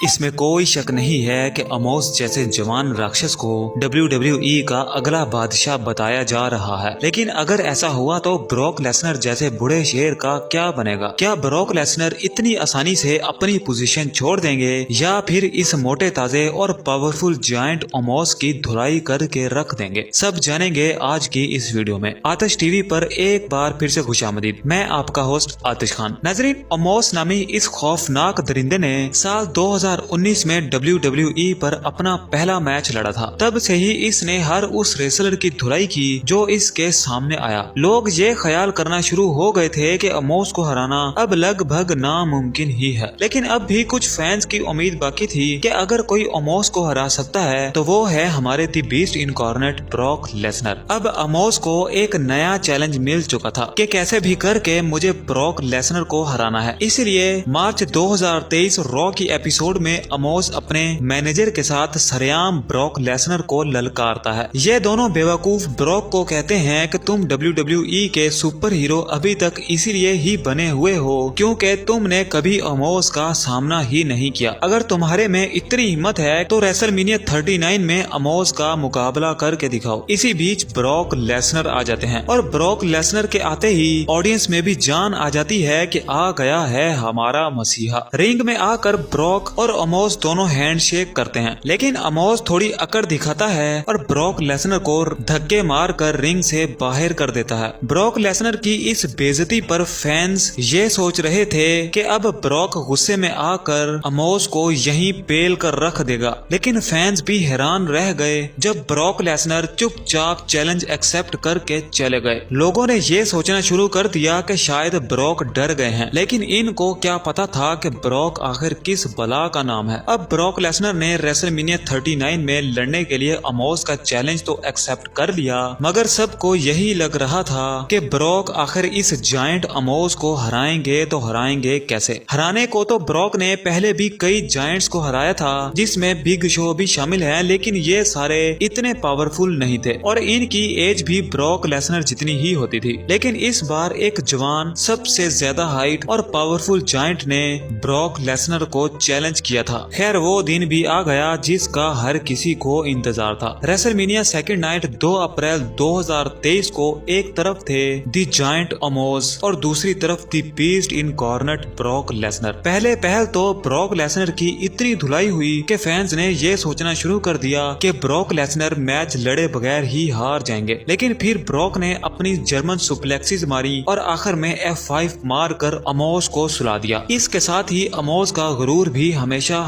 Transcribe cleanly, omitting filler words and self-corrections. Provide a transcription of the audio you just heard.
इसमें कोई शक नहीं है कि अमोस जैसे जवान राक्षस को WWE का अगला बादशाह बताया जा रहा है। लेकिन अगर ऐसा हुआ तो ब्रॉक लेसनर जैसे बूढ़े शेर का क्या बनेगा? क्या ब्रॉक लेसनर इतनी आसानी से अपनी पोजीशन छोड़ देंगे या फिर इस मोटे ताजे और पावरफुल जायंट अमोस की धुलाई करके रख देंगे? सब जानेंगे आज की इस वीडियो में। आतिश टीवी पर एक बार फिर से खुशामदीद। मैं आपका होस्ट आतिश खान। नाजरीन, अमोस नामी इस खौफनाक दरिंदे ने साल 2019 में WWE पर अपना पहला मैच लड़ा था। तब से ही इसने हर उस रेसलर की धुलाई की जो इसके सामने आया। लोग ये ख्याल करना शुरू हो गए थे कि अमोस को हराना अब लगभग नामुमकिन ही है। लेकिन अब भी कुछ फैंस की उम्मीद बाकी थी कि अगर कोई अमोस को हरा सकता है तो वो है हमारे दी बीस्ट इनकॉर्नेट ब्रॉक लेसनर। अब अमोस को एक नया चैलेंज मिल चुका था कि कैसे भी करके मुझे ब्रॉक लेसनर को हराना है। इसलिए मार्च 2023 रॉ की एपिसोड में अमोस अपने मैनेजर के साथ सरेआम ब्रॉक लेसनर को ललकारता है। ये दोनों बेवकूफ ब्रॉक को कहते हैं कि तुम WWE के सुपर हीरो अभी तक इसीलिए ही बने हुए हो क्योंकि तुमने कभी अमोस का सामना ही नहीं किया। अगर तुम्हारे में इतनी हिम्मत है तो रेसलमेनिया 39 में अमोस का मुकाबला करके दिखाओ। इसी बीच ब्रॉक लेसनर आ जाते हैं और ब्रॉक लेसनर के आते ही ऑडियंस में भी जान आ जाती है कि आ गया है हमारा मसीहा। रिंग में आकर ब्रॉक और अमोस दोनों हैंडशेक करते हैं, लेकिन अमोस थोड़ी अकड़ दिखाता है और ब्रॉक लेसनर को धक्के मारकर रिंग से बाहर कर देता है। ब्रॉक लेसनर की इस बेइज्जती पर फैंस ये सोच रहे थे कि अब ब्रॉक गुस्से में आकर अमोस को यहीं पेल कर रख देगा, लेकिन फैंस भी हैरान रह गए जब ब्रॉक लेसनर चुपचाप चैलेंज एक्सेप्ट करके चले गए। लोगों ने ये सोचना शुरू कर दिया कि शायद ब्रॉक डर गए हैं, लेकिन इनको क्या पता था कि ब्रॉक आखिर किस बला का नाम है। अब ब्रॉक लेसनर ने रेसलमेनिया 39 में लड़ने के लिए अमोस का चैलेंज तो एक्सेप्ट कर लिया, मगर सबको यही लग रहा था कि ब्रॉक आखिर इस जायंट अमोस को हराएंगे तो हराएंगे कैसे। हराने को तो ब्रॉक ने पहले भी कई जायंट्स को हराया था जिसमें बिग शो भी शामिल है, लेकिन ये सारे इतने पावरफुल नहीं थे और इनकी एज भी ब्रॉक लेसनर जितनी ही होती थी। लेकिन इस बार एक जवान सबसे ज्यादा हाइट और पावरफुल जायंट ने ब्रॉक लेसनर को चैलेंज किया था। खैर वो दिन भी आ गया जिसका हर किसी को इंतजार था। रेसलमेनिया सेकंड नाइट 2 अप्रैल 2023 को एक तरफ थे दी जायंट अमोस और दूसरी तरफ दी बीस्ट इनकॉर्नेट ब्रॉक लेसनर। पहले पहल तो ब्रॉक लेसनर की इतनी धुलाई हुई कि फैंस ने ये सोचना शुरू कर दिया कि ब्रॉक लेसनर मैच लड़े बगैर ही हार जाएंगे, लेकिन फिर ब्रॉक ने अपनी जर्मन सुप्लेक्सिस मारी और आखिर में F5 मारकर अमोस को सुला दिया। इसके साथ ही अमोस का गुरूर भी हमेशा